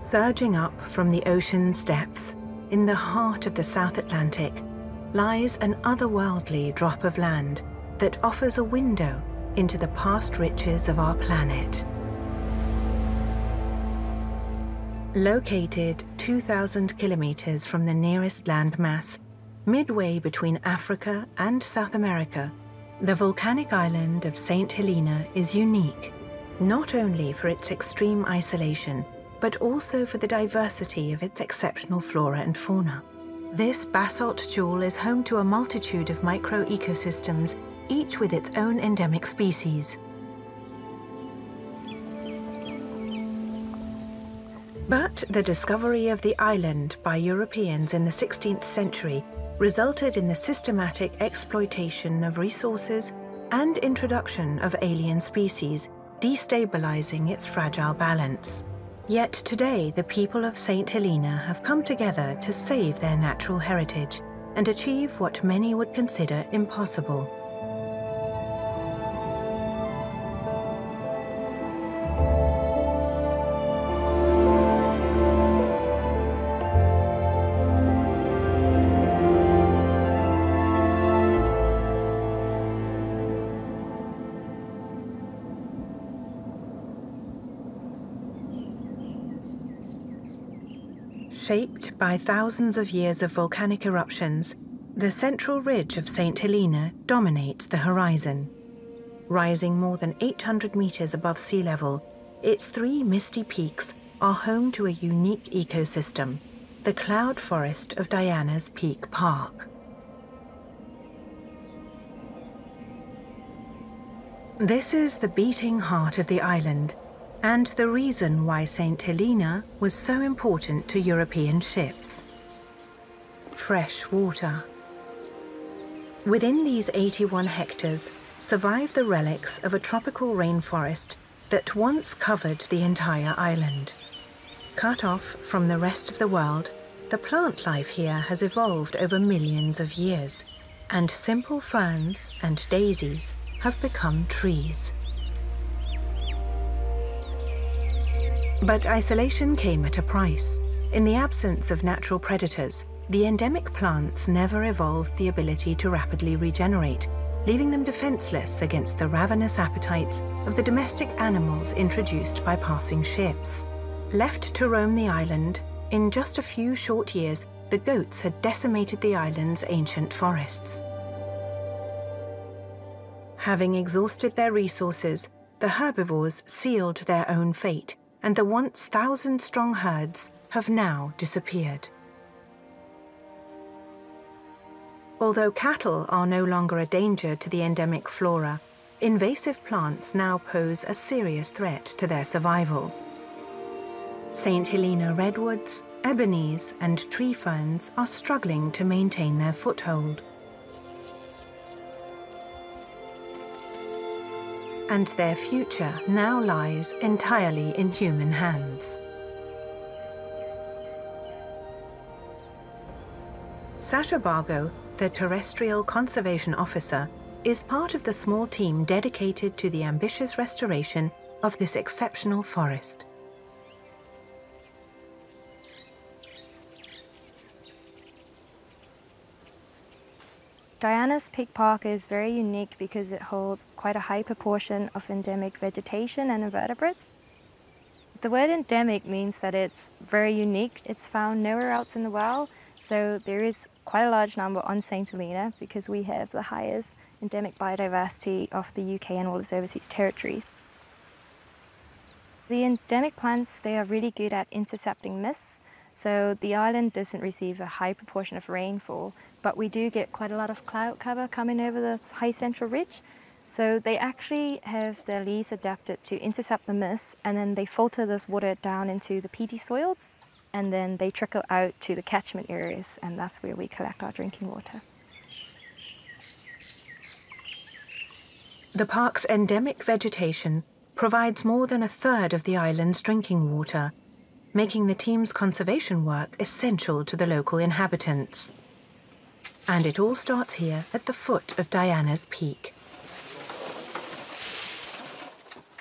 Surging up from the ocean's depths, in the heart of the South Atlantic, lies an otherworldly drop of land that offers a window into the past riches of our planet. Located 2,000 kilometers from the nearest landmass, midway between Africa and South America, the volcanic island of St. Helena is unique, not only for its extreme isolation, but also for the diversity of its exceptional flora and fauna. This basalt jewel is home to a multitude of micro-ecosystems, each with its own endemic species. But the discovery of the island by Europeans in the 16th century resulted in the systematic exploitation of resources and introduction of alien species, destabilizing its fragile balance. Yet today, the people of St. Helena have come together to save their natural heritage and achieve what many would consider impossible. Shaped by thousands of years of volcanic eruptions, the central ridge of St. Helena dominates the horizon. Rising more than 800 meters above sea level, its three misty peaks are home to a unique ecosystem, the cloud forest of Diana's Peak Park. This is the beating heart of the island, and the reason why St. Helena was so important to European ships. Fresh water. Within these 81 hectares survive the relics of a tropical rainforest that once covered the entire island. Cut off from the rest of the world, the plant life here has evolved over millions of years, and simple ferns and daisies have become trees. But isolation came at a price. In the absence of natural predators, the endemic plants never evolved the ability to rapidly regenerate, leaving them defenseless against the ravenous appetites of the domestic animals introduced by passing ships. Left to roam the island, in just a few short years, the goats had decimated the island's ancient forests. Having exhausted their resources, the herbivores sealed their own fate, and the once 1,000-strong herds have now disappeared. Although cattle are no longer a danger to the endemic flora, invasive plants now pose a serious threat to their survival. St. Helena redwoods, ebonies, and tree ferns are struggling to maintain their foothold. And their future now lies entirely in human hands. Sasha Bargo, the terrestrial conservation officer, is part of the small team dedicated to the ambitious restoration of this exceptional forest. Diana's Peak Park is very unique because it holds quite a high proportion of endemic vegetation and invertebrates. The word endemic means that it's very unique. It's found nowhere else in the world, so there is quite a large number on St. Helena because we have the highest endemic biodiversity of the UK and all its overseas territories. The endemic plants, they are really good at intercepting mists, so the island doesn't receive a high proportion of rainfall, but we do get quite a lot of cloud cover coming over this high central ridge. So they actually have their leaves adapted to intercept the mist, and then they filter this water down into the peaty soils, and then they trickle out to the catchment areas, and that's where we collect our drinking water. The park's endemic vegetation provides more than a third of the island's drinking water, making the team's conservation work essential to the local inhabitants. And it all starts here at the foot of Diana's Peak.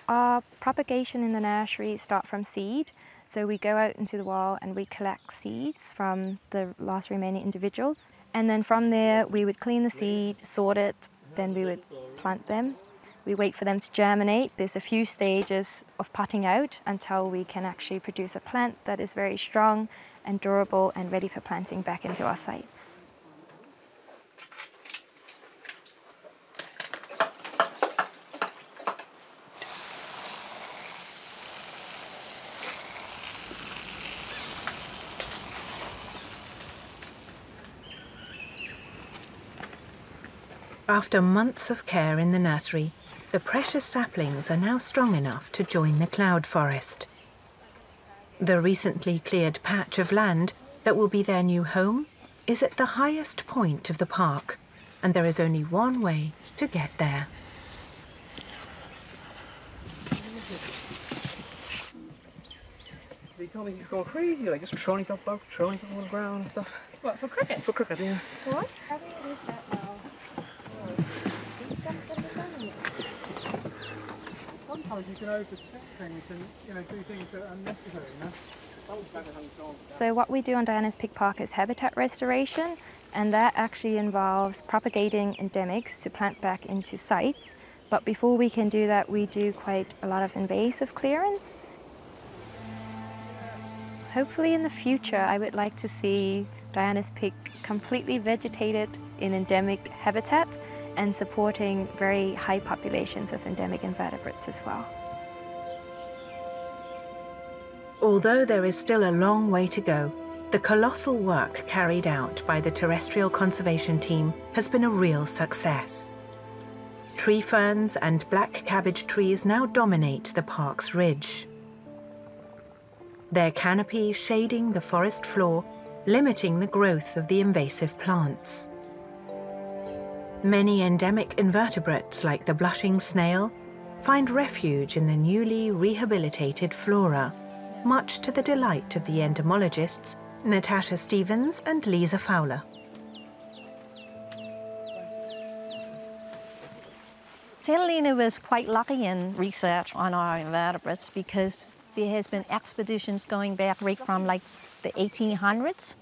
Our propagation in the nursery starts from seed. So we go out into the wild and we collect seeds from the last remaining individuals. And then from there, we would clean the seed, sort it, then we would plant them. We wait for them to germinate. There's a few stages of potting out until we can actually produce a plant that is very strong and durable and ready for planting back into our sites. After months of care in the nursery, the precious saplings are now strong enough to join the cloud forest. The recently cleared patch of land that will be their new home is at the highest point of the park, and there is only one way to get there. He told me he's going crazy, like just throwing himself about, throwing himself on the ground and stuff. What, for cricket? For cricket, yeah. What? How do you use that now? Sometimes you can overprotect things and do things that are unnecessary, So what we do on Diana's Peak Park is habitat restoration, and that actually involves propagating endemics to plant back into sites. But before we can do that, we do quite a lot of invasive clearance. Hopefully in the future, I would like to see Diana's Peak completely vegetated in endemic habitat and supporting very high populations of endemic invertebrates as well. Although there is still a long way to go, the colossal work carried out by the terrestrial conservation team has been a real success. Tree ferns and black cabbage trees now dominate the park's ridge. Their canopy shading the forest floor, limiting the growth of the invasive plants. Many endemic invertebrates, like the blushing snail, find refuge in the newly rehabilitated flora, much to the delight of the entomologists Natasha Stevens and Lisa Fowler. Helena was quite lucky in research on our invertebrates because there has been expeditions going back right from like the 1800s.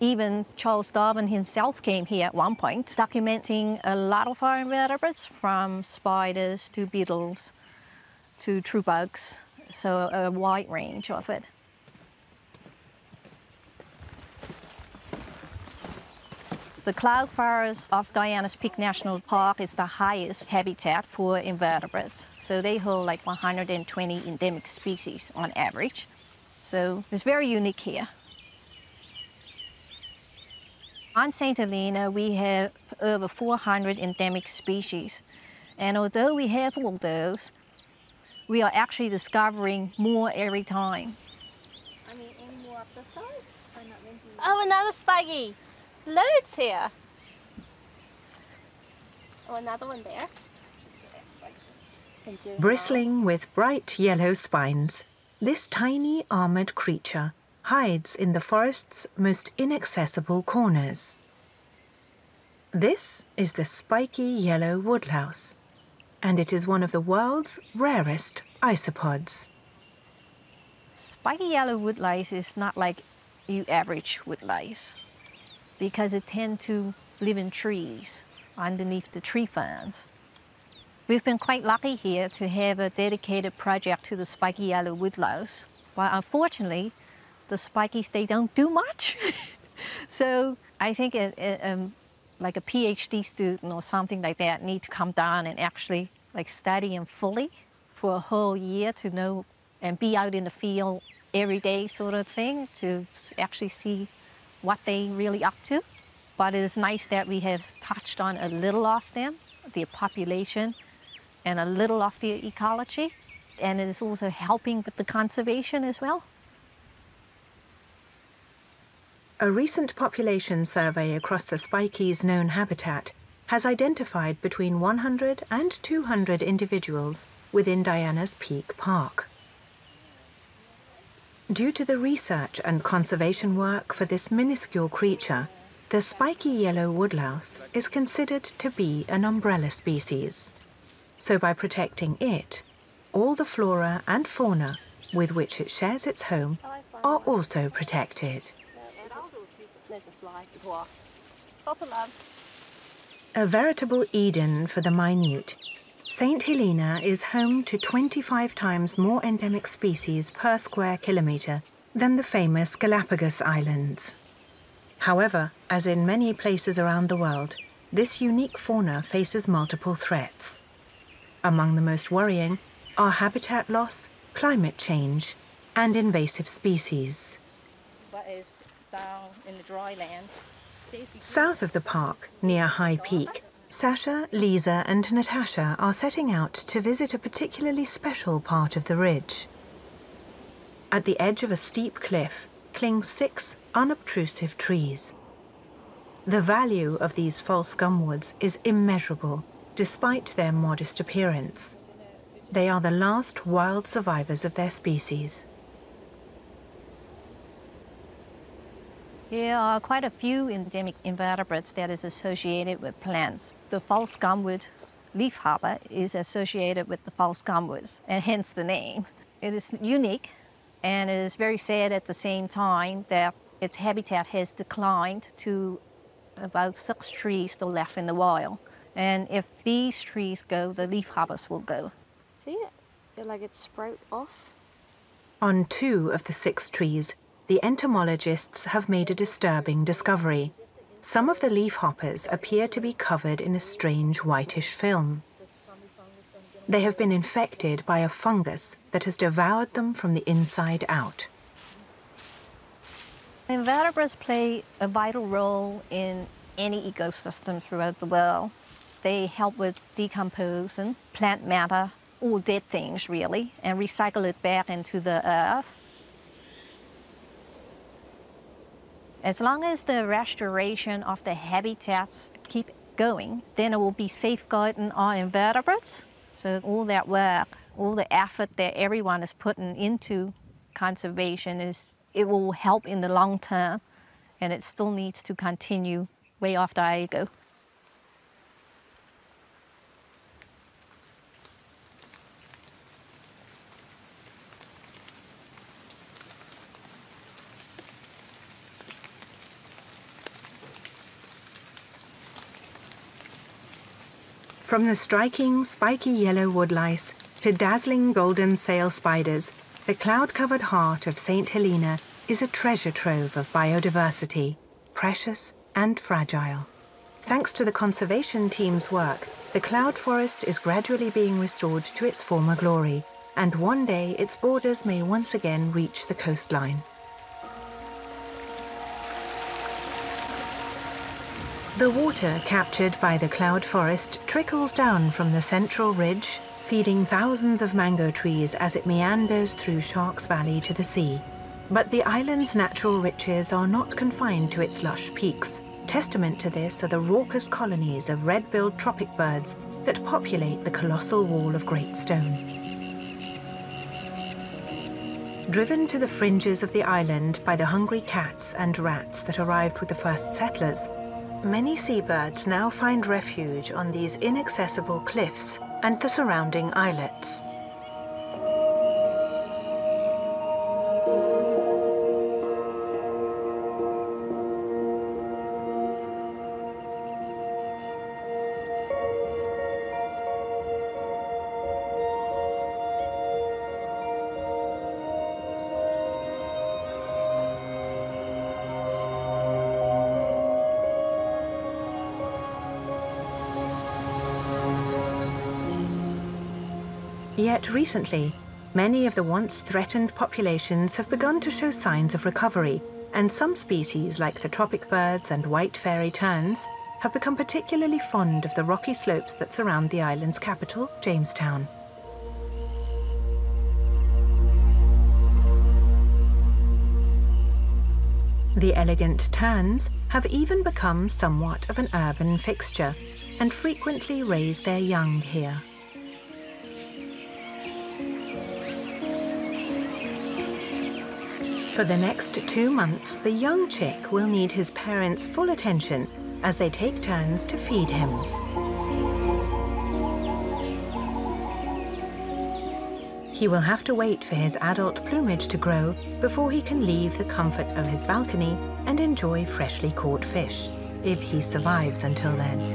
Even Charles Darwin himself came here at one point, documenting a lot of our invertebrates, from spiders to beetles to true bugs, so a wide range of it. The cloud forest of Diana's Peak National Park is the highest habitat for invertebrates. So they hold like 120 endemic species on average. So it's very unique here. On St. Helena, we have over 400 endemic species. And although we have all those, we are actually discovering more every time. I mean, any more up the side? Oh, another spiky. Loads here. Oh, another one there. Thank you. Bristling with bright yellow spines, this tiny armored creature hides in the forest's most inaccessible corners. This is the spiky yellow woodlouse, and it is one of the world's rarest isopods. Spiky yellow woodlice is not like your average woodlice because it tends to live in trees underneath the tree ferns. We've been quite lucky here to have a dedicated project to the spiky yellow woodlouse, but unfortunately, the spikies, they don't do much. So I think like a PhD student or something like that need to come down and actually like study them fully for a whole year to know and be out in the field every day sort of thing to actually see what they really up to. But it is nice that we have touched on a little of them, their population, and a little of their ecology. And it is also helping with the conservation as well. A recent population survey across the spiky's known habitat has identified between 100 and 200 individuals within Diana's Peak Park. Due to the research and conservation work for this minuscule creature, the spiky yellow woodlouse is considered to be an umbrella species. So by protecting it, all the flora and fauna with which it shares its home, are also protected. A veritable Eden for the minute, St. Helena is home to 25 times more endemic species per square kilometre than the famous Galapagos Islands. However, as in many places around the world, this unique fauna faces multiple threats. Among the most worrying are habitat loss, climate change, and invasive species. Down in the dry lands. South of the park, near High Peak, Sasha, Lisa and Natasha are setting out to visit a particularly special part of the ridge. At the edge of a steep cliff cling 6 unobtrusive trees. The value of these false gumwoods is immeasurable, despite their modest appearance. They are the last wild survivors of their species. There are quite a few endemic invertebrates that is associated with plants. The false gumwood leafhopper is associated with the false gumwoods, and hence the name. It is unique, and it is very sad at the same time that its habitat has declined to about 6 trees still left in the wild. And if these trees go, the leafhoppers will go. See it? Like it sprout off. On 2 of the 6 trees, the entomologists have made a disturbing discovery. Some of the leafhoppers appear to be covered in a strange whitish film. They have been infected by a fungus that has devoured them from the inside out. Invertebrates play a vital role in any ecosystem throughout the world. They help with decomposing plant matter, all dead things really, and recycle it back into the earth. As long as the restoration of the habitats keep going, then it will be safeguarding our invertebrates. So all that work, all the effort that everyone is putting into conservation, it will help in the long term, and it still needs to continue way after I go. From the striking, spiky yellow woodlice to dazzling golden sail spiders, the cloud-covered heart of St. Helena is a treasure trove of biodiversity, precious and fragile. Thanks to the conservation team's work, the cloud forest is gradually being restored to its former glory, and one day its borders may once again reach the coastline. The water captured by the cloud forest trickles down from the central ridge, feeding thousands of mango trees as it meanders through Shark's Valley to the sea. But the island's natural riches are not confined to its lush peaks. Testament to this are the raucous colonies of red-billed tropic birds that populate the colossal wall of Great Stone. Driven to the fringes of the island by the hungry cats and rats that arrived with the first settlers, many seabirds now find refuge on these inaccessible cliffs and the surrounding islets. Yet recently, many of the once threatened populations have begun to show signs of recovery, and some species, like the tropic birds and white fairy terns, have become particularly fond of the rocky slopes that surround the island's capital, Jamestown. The elegant terns have even become somewhat of an urban fixture, and frequently raise their young here. For the next 2 months, the young chick will need his parents' full attention as they take turns to feed him. He will have to wait for his adult plumage to grow before he can leave the comfort of his balcony and enjoy freshly caught fish, if he survives until then.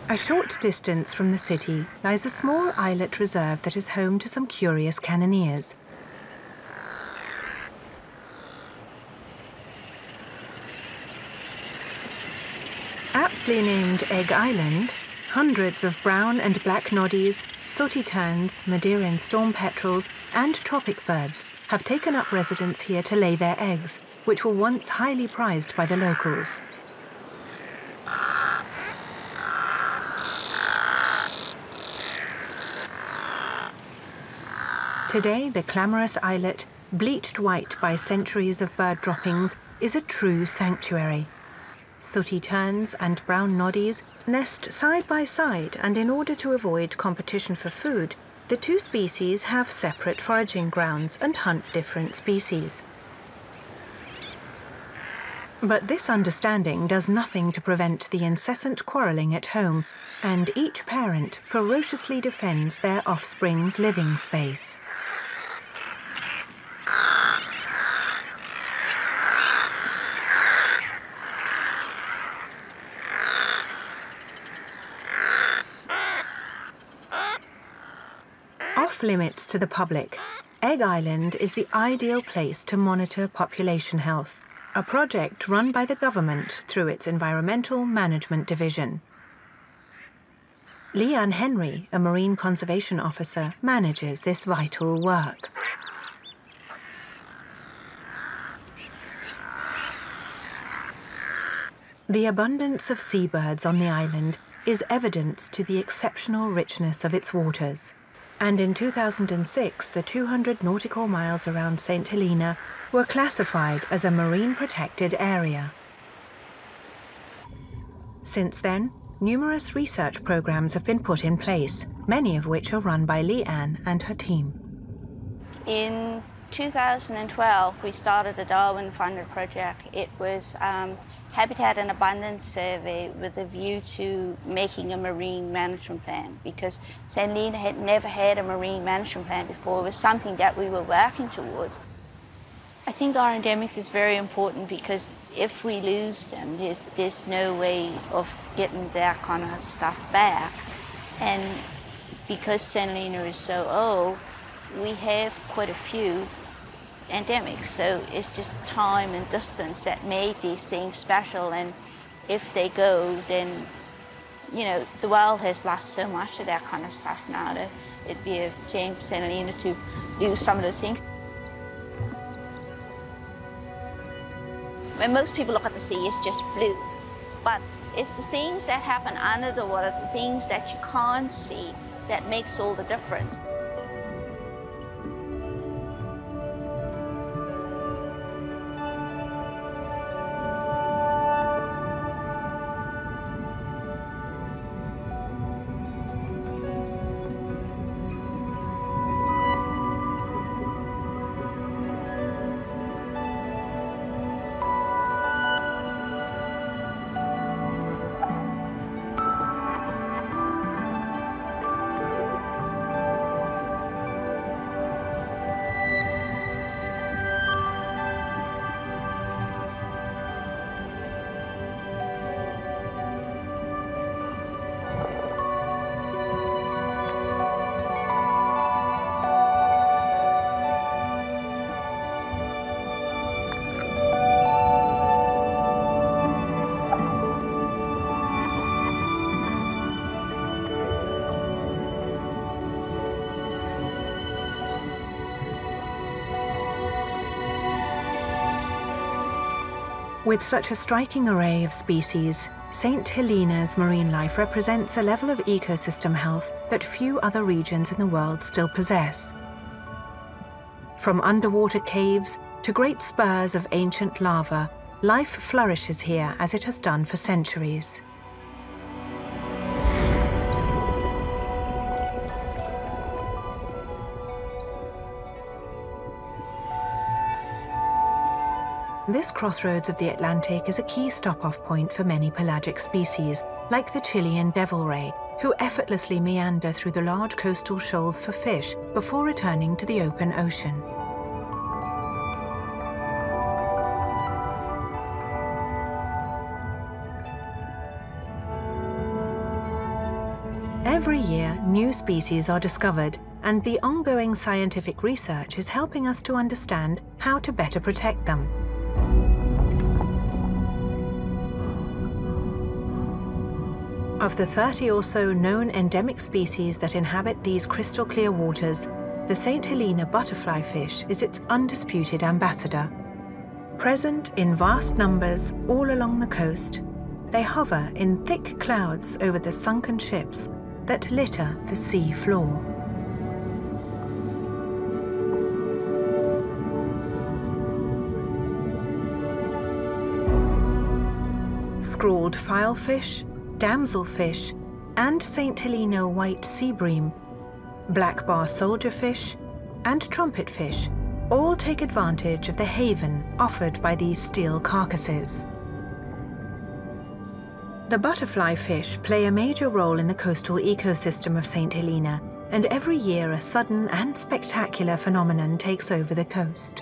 A short distance from the city lies a small islet reserve that is home to some curious cannoneers. Aptly named Egg Island, hundreds of brown and black noddies, sooty terns, Madeiran storm petrels, and tropic birds have taken up residence here to lay their eggs, which were once highly prized by the locals. Today, the clamorous islet, bleached white by centuries of bird droppings, is a true sanctuary. Sooty terns and brown noddies nest side by side, and in order to avoid competition for food, the two species have separate foraging grounds and hunt different species. But this understanding does nothing to prevent the incessant quarrelling at home, and each parent ferociously defends their offspring's living space. Off limits to the public, Egg Island is the ideal place to monitor population health, a project run by the government through its Environmental Management Division. Leanne Henry, a marine conservation officer, manages this vital work. The abundance of seabirds on the island is evidence to the exceptional richness of its waters. And in 2006, the 200 nautical miles around St. Helena were classified as a marine protected area. Since then, numerous research programs have been put in place, many of which are run by Leanne and her team. In 2012, we started a Darwin-funded project. It was Habitat and Abundance Survey with a view to making a marine management plan, because St. Helena had never had a marine management plan before. It was something that we were working towards. I think our endemics is very important, because if we lose them, there's no way of getting that kind of stuff back. And because St. Helena is so old, we have quite a few endemics, so it's just time and distance that made these things special. And if they go, then, you know, the world has lost so much of that kind of stuff now that it'd be a shame for St. Helena to lose some of those things. When most people look at the sea, it's just blue, but it's the things that happen under the water, the things that you can't see, that makes all the difference. With such a striking array of species, St. Helena's marine life represents a level of ecosystem health that few other regions in the world still possess. From underwater caves to great spurs of ancient lava, life flourishes here as it has done for centuries. This crossroads of the Atlantic is a key stop-off point for many pelagic species, like the Chilean devil ray, who effortlessly meander through the large coastal shoals for fish before returning to the open ocean. Every year, new species are discovered, and the ongoing scientific research is helping us to understand how to better protect them. Of the 30 or so known endemic species that inhabit these crystal clear waters, the St. Helena butterfly fish is its undisputed ambassador. Present in vast numbers all along the coast, they hover in thick clouds over the sunken ships that litter the sea floor. Scrawled filefish, damselfish, and St. Helena white sea bream, black bar soldierfish, and trumpetfish all take advantage of the haven offered by these steel carcasses. The butterfly fish play a major role in the coastal ecosystem of St. Helena, and every year a sudden and spectacular phenomenon takes over the coast.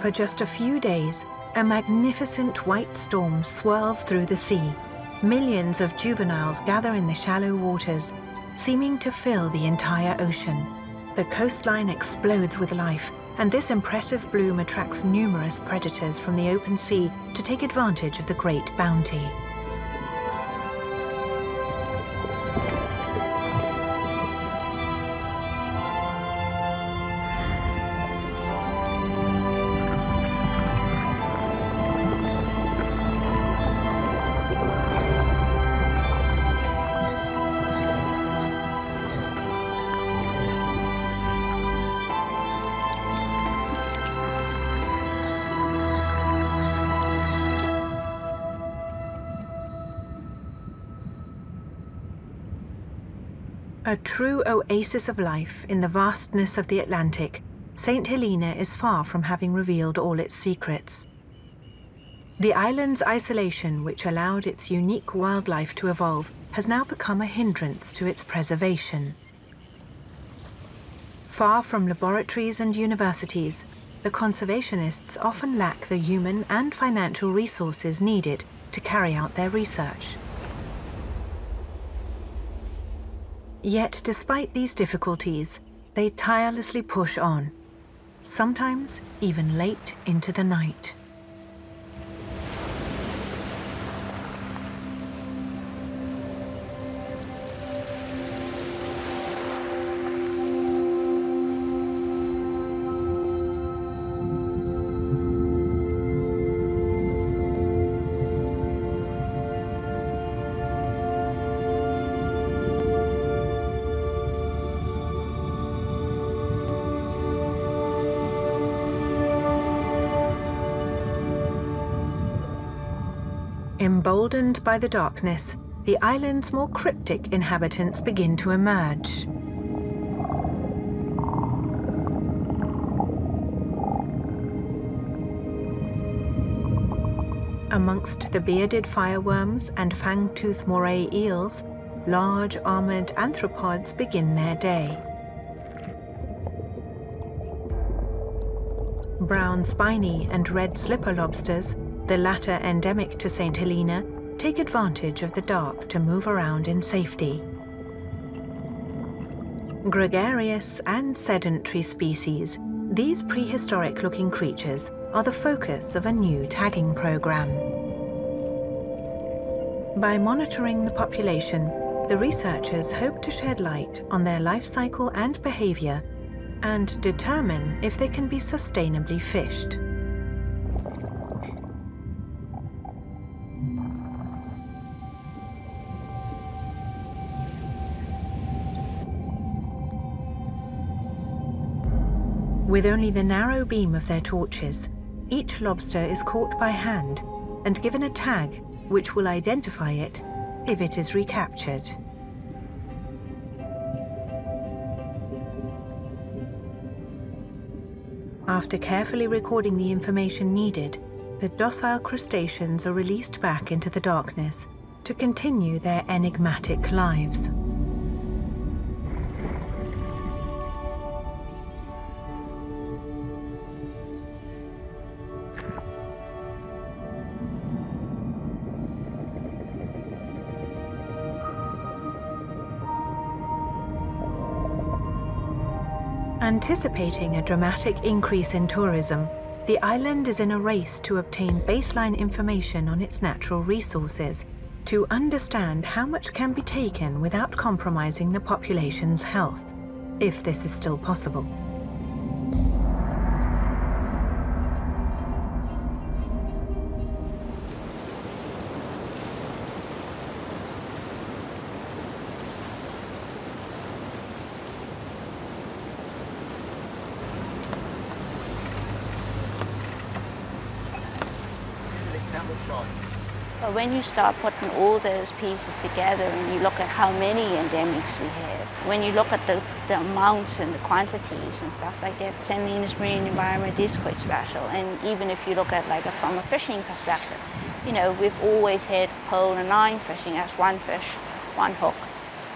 For just a few days, a magnificent white storm swirls through the sea. Millions of juveniles gather in the shallow waters, seeming to fill the entire ocean. The coastline explodes with life, and this impressive bloom attracts numerous predators from the open sea to take advantage of the great bounty. A true oasis of life in the vastness of the Atlantic, St. Helena is far from having revealed all its secrets. The island's isolation, which allowed its unique wildlife to evolve, has now become a hindrance to its preservation. Far from laboratories and universities, the conservationists often lack the human and financial resources needed to carry out their research. Yet, despite these difficulties, they tirelessly push on, sometimes even late into the night. Emboldened by the darkness, the island's more cryptic inhabitants begin to emerge. Amongst the bearded fireworms and fang-toothed moray eels, large armored arthropods begin their day. Brown spiny and red slipper lobsters, the latter endemic to St. Helena, take advantage of the dark to move around in safety. Gregarious and sedentary species, these prehistoric-looking creatures are the focus of a new tagging program. By monitoring the population, the researchers hope to shed light on their life cycle and behavior and determine if they can be sustainably fished. With only the narrow beam of their torches, each lobster is caught by hand and given a tag which will identify it if it is recaptured. After carefully recording the information needed, the docile crustaceans are released back into the darkness to continue their enigmatic lives. Anticipating a dramatic increase in tourism, the island is in a race to obtain baseline information on its natural resources to understand how much can be taken without compromising the population's health, if this is still possible. But when you start putting all those pieces together and you look at how many endemics we have, when you look at the amounts and the quantities and stuff like that, St. Helena's marine environment is quite special. And even if you look at like from a fishing perspective, you know, we've always had pole and line fishing as one fish, one hook,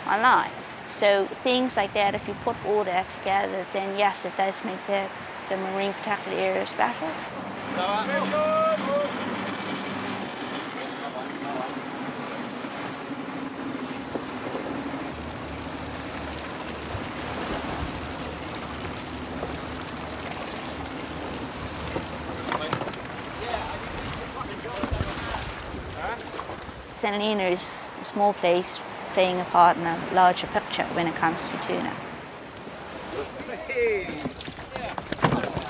one line. So things like that, if you put all that together, then yes, it does make the marine protected area special. St. Helena is a small place playing a part in a larger picture when it comes to tuna. Hey. Yeah.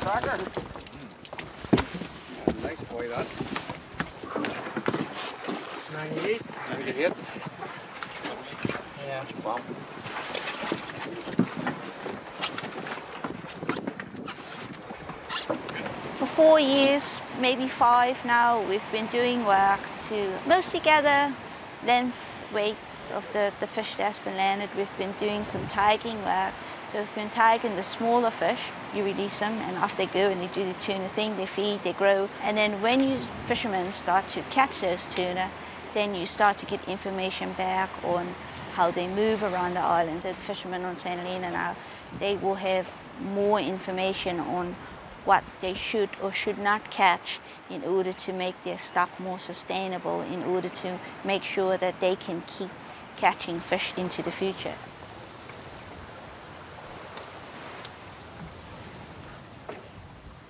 Cracker. Nice boy, that. 98. 98. Yeah. Wow. For 4 years, maybe 5 now, we've been doing work to mostly gather length weights of the fish that's been landed. We've been doing some tagging work. So we've been tagging the smaller fish, you release them and off they go and they do the tuna thing, they feed, they grow. And then when you fishermen start to catch those tuna, then you start to get information back on how they move around the island. So the fishermen on St. Helena now, they will have more information on what they should or should not catch in order to make their stock more sustainable, in order to make sure that they can keep catching fish into the future.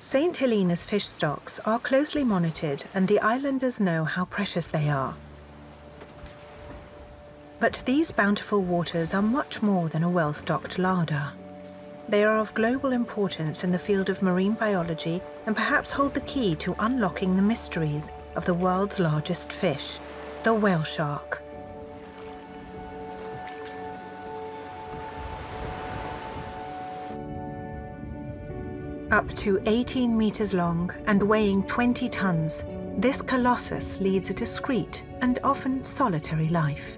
St. Helena's fish stocks are closely monitored and the islanders know how precious they are. But these bountiful waters are much more than a well-stocked larder. They are of global importance in the field of marine biology and perhaps hold the key to unlocking the mysteries of the world's largest fish, the whale shark. Up to 18 meters long and weighing 20 tons, this colossus leads a discreet and often solitary life.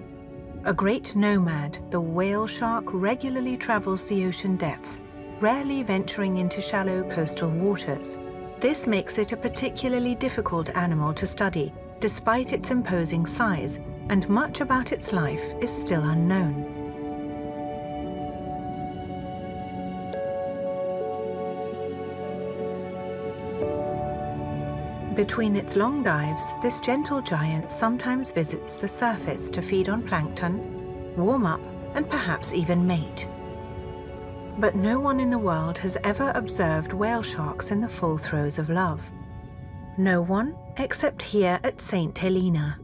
A great nomad, the whale shark regularly travels the ocean depths, rarely venturing into shallow coastal waters. This makes it a particularly difficult animal to study, despite its imposing size, and much about its life is still unknown. Between its long dives, this gentle giant sometimes visits the surface to feed on plankton, warm up, and perhaps even mate. But no one in the world has ever observed whale sharks in the full throes of love. No one except here at St. Helena.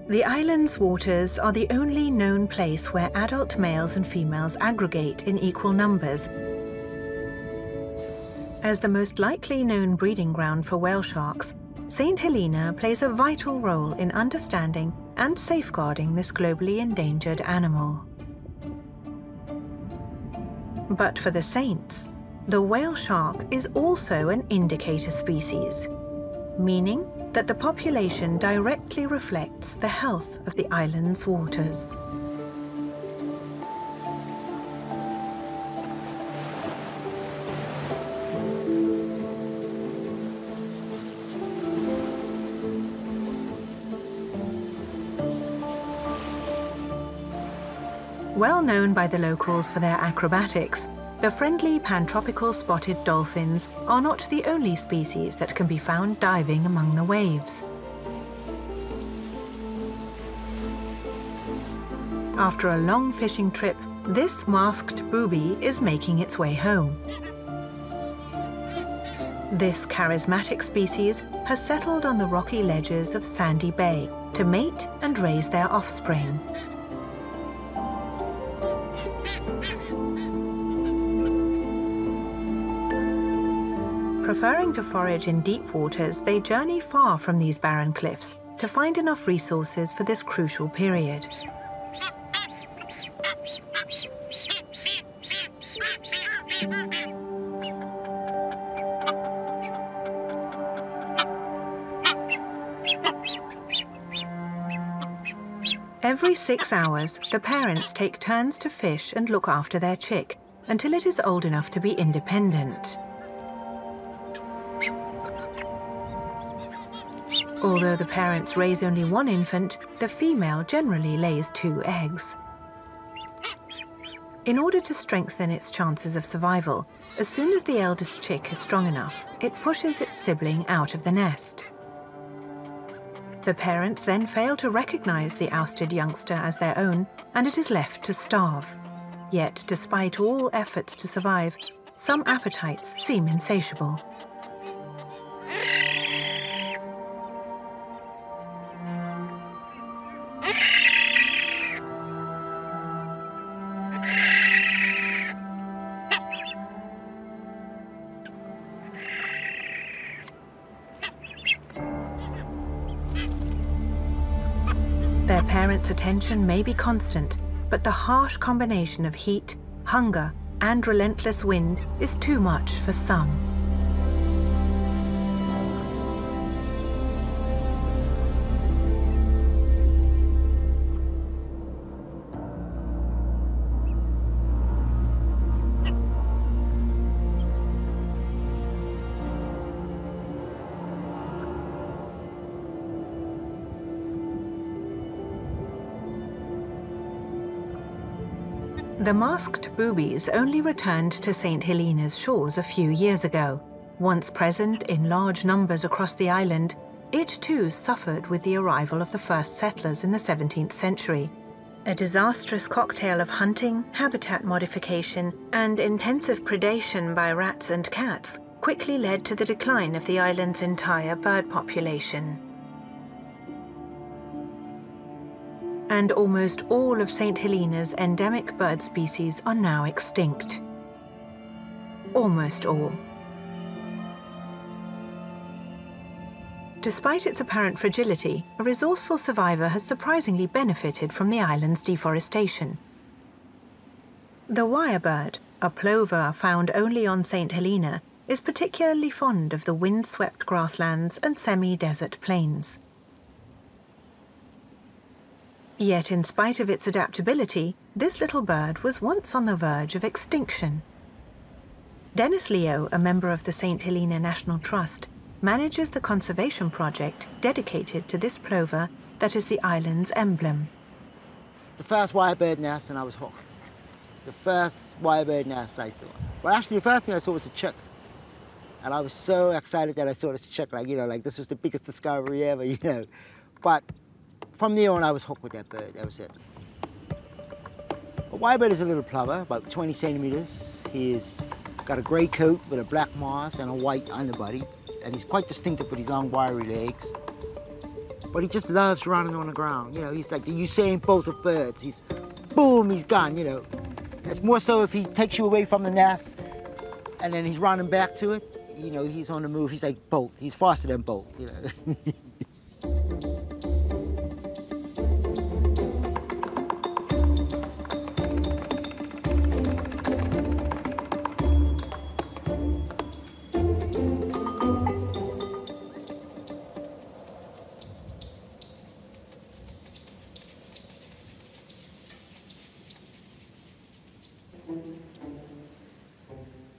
The island's waters are the only known place where adult males and females aggregate in equal numbers. As the most likely known breeding ground for whale sharks, St. Helena plays a vital role in understanding and safeguarding this globally endangered animal. But for the saints, the whale shark is also an indicator species, meaning that the population directly reflects the health of the island's waters. Well known by the locals for their acrobatics, the friendly pantropical spotted dolphins are not the only species that can be found diving among the waves. After a long fishing trip, this masked booby is making its way home. This charismatic species has settled on the rocky ledges of Sandy Bay to mate and raise their offspring. Preferring to forage in deep waters, they journey far from these barren cliffs to find enough resources for this crucial period. Every 6 hours, the parents take turns to fish and look after their chick until it is old enough to be independent. Although the parents raise only one infant, the female generally lays 2 eggs. In order to strengthen its chances of survival, as soon as the eldest chick is strong enough, it pushes its sibling out of the nest. The parents then fail to recognize the ousted youngster as their own, and it is left to starve. Yet, despite all efforts to survive, some appetites seem insatiable. Their parents' attention may be constant, but the harsh combination of heat, hunger, and relentless wind is too much for some. The masked boobies only returned to St. Helena's shores a few years ago. Once present in large numbers across the island, it too suffered with the arrival of the first settlers in the 17th century. A disastrous cocktail of hunting, habitat modification, and intensive predation by rats and cats quickly led to the decline of the island's entire bird population. And almost all of St. Helena's endemic bird species are now extinct. Almost all. Despite its apparent fragility, a resourceful survivor has surprisingly benefited from the island's deforestation. The lyrebird, a plover found only on St. Helena, is particularly fond of the wind-swept grasslands and semi-desert plains. Yet, in spite of its adaptability, this little bird was once on the verge of extinction. Dennis Leo, a member of the St. Helena National Trust, manages the conservation project dedicated to this plover that is the island's emblem. The first lyrebird nest, and I was hooked. The first lyrebird nest I saw. Well, actually, the first thing I saw was a chick. And I was so excited that I saw this chick, like this was the biggest discovery ever, But from there on, I was hooked with that bird. That was it. A lyrebird is a little plover, about 20 centimeters. He's got a gray coat with a black moss and a white underbody. And he's quite distinctive with his long, wiry legs. But he just loves running on the ground. He's like the Usain Bolt of birds. He's, boom, he's gone, It's more so if he takes you away from the nest and then he's running back to it, he's on the move. He's like Bolt. He's faster than Bolt,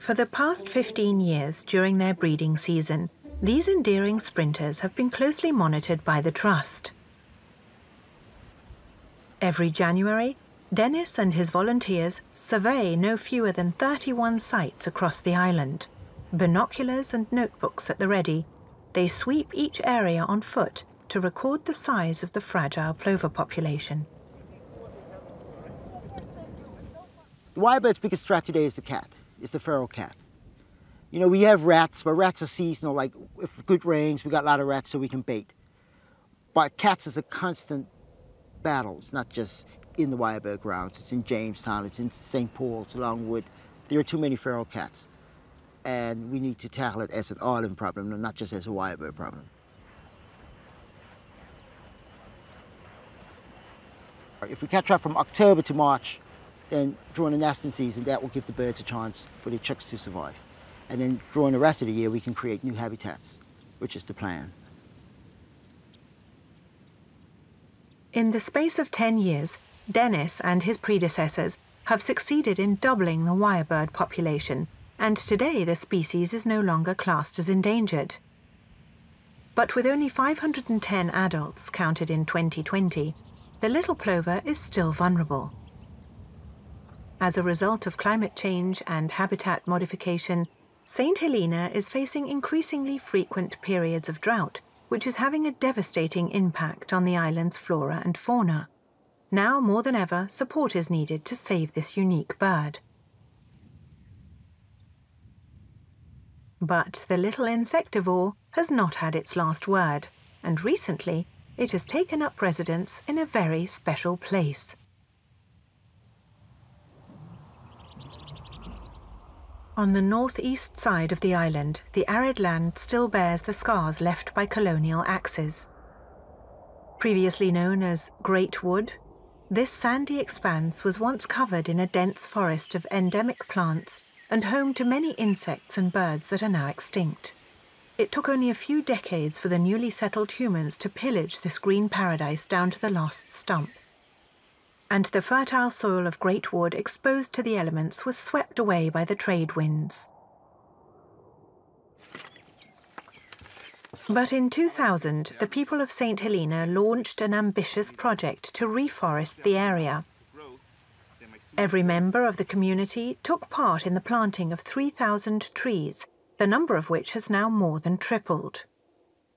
For the past 15 years during their breeding season, these endearing sprinters have been closely monitored by the Trust. Every January, Dennis and his volunteers survey no fewer than 31 sites across the island. Binoculars and notebooks at the ready, they sweep each area on foot to record the size of the fragile plover population. The wirebird's biggest threat today is the cat, is the feral cat. You know, we have rats, but rats are seasonal, like if good rains, we got a lot of rats so we can bait. But cats is a constant battle. It's not just in the wirebird grounds, it's in Jamestown, it's in St. Paul, it's Longwood. There are too many feral cats. And we need to tackle it as an island problem, not just as a wirebird problem. If we catch up from October to March, then during the nesting season, that will give the birds a chance for the chicks to survive. And then during the rest of the year, we can create new habitats, which is the plan. In the space of 10 years, Dennis and his predecessors have succeeded in doubling the wirebird population, and today the species is no longer classed as endangered. But with only 510 adults counted in 2020, the little plover is still vulnerable. As a result of climate change and habitat modification, St. Helena is facing increasingly frequent periods of drought, which is having a devastating impact on the island's flora and fauna. Now more than ever, support is needed to save this unique bird. But the little insectivore has not had its last word, and recently it has taken up residence in a very special place. On the northeast side of the island, the arid land still bears the scars left by colonial axes. Previously known as Great Wood, this sandy expanse was once covered in a dense forest of endemic plants and home to many insects and birds that are now extinct. It took only a few decades for the newly settled humans to pillage this green paradise down to the last stump. And the fertile soil of Great Wood exposed to the elements was swept away by the trade winds. But in 2000, the people of St. Helena launched an ambitious project to reforest the area. Every member of the community took part in the planting of 3,000 trees, the number of which has now more than tripled.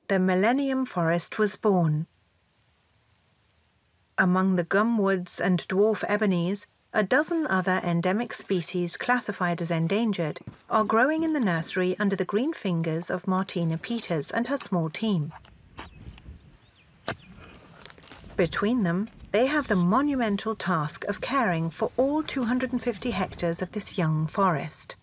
The Millennium Forest was born. Among the gum woods and dwarf ebonies, a dozen other endemic species classified as endangered are growing in the nursery under the green fingers of Martina Peters and her small team. Between them, they have the monumental task of caring for all 250 hectares of this young forest.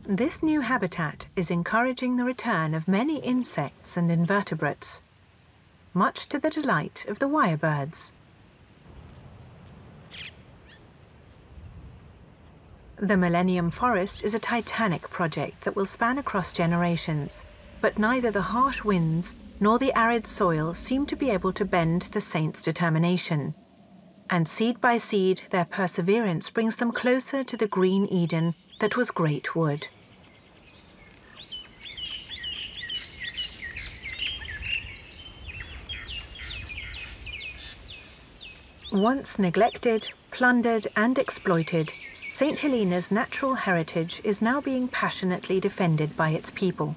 This new habitat is encouraging the return of many insects and invertebrates, much to the delight of the wirebirds. The Millennium Forest is a titanic project that will span across generations, but neither the harsh winds nor the arid soil seem to be able to bend the saints' determination. And seed by seed, their perseverance brings them closer to the green Eden that was Great Wood. Once neglected, plundered and exploited, St. Helena's natural heritage is now being passionately defended by its people.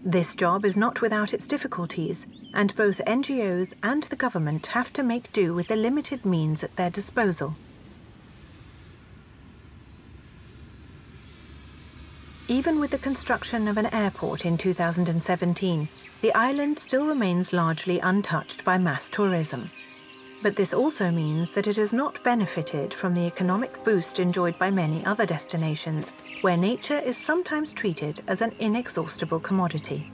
This job is not without its difficulties, and both NGOs and the government have to make do with the limited means at their disposal. Even with the construction of an airport in 2017, the island still remains largely untouched by mass tourism. But this also means that it has not benefited from the economic boost enjoyed by many other destinations, where nature is sometimes treated as an inexhaustible commodity.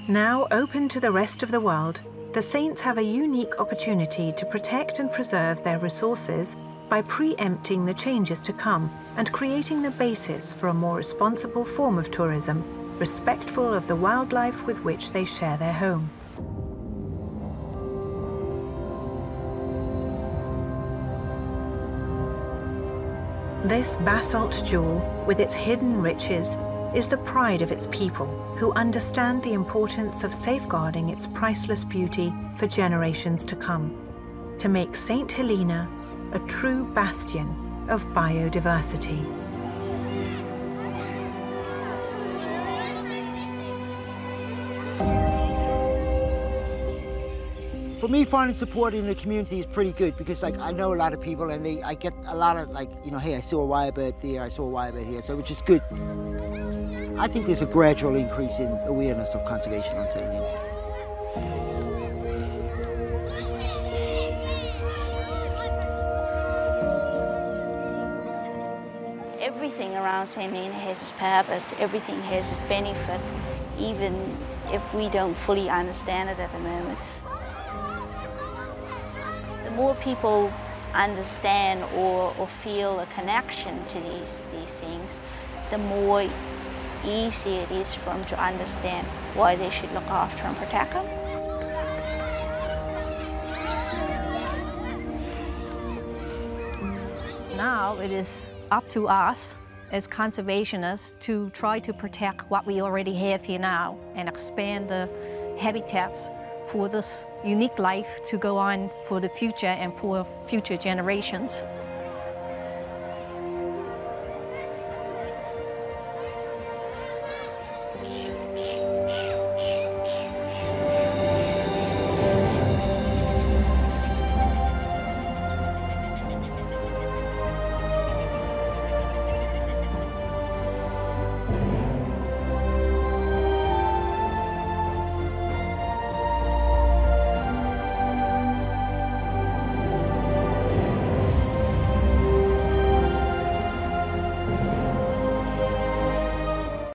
Now open to the rest of the world, the Saints have a unique opportunity to protect and preserve their resources by preempting the changes to come and creating the basis for a more responsible form of tourism, respectful of the wildlife with which they share their home. This basalt jewel, with its hidden riches, is the pride of its people, who understand the importance of safeguarding its priceless beauty for generations to come, to make St. Helena a true bastion of biodiversity. For me, finding support in the community is pretty good because, like, I know a lot of people, and I get a lot of, like, you know, hey, I saw a lyrebird there, I saw a lyrebird here, so which is good. I think there's a gradual increase in awareness of conservation on St. Helena. Everything around St. Helena has its purpose, everything has its benefit, even if we don't fully understand it at the moment. The more people understand or feel a connection to these things, the more easy it is for them to understand why they should look after and protect them. Now it is up to us as conservationists to try to protect what we already have here now and expand the habitats for this unique life to go on for the future and for future generations.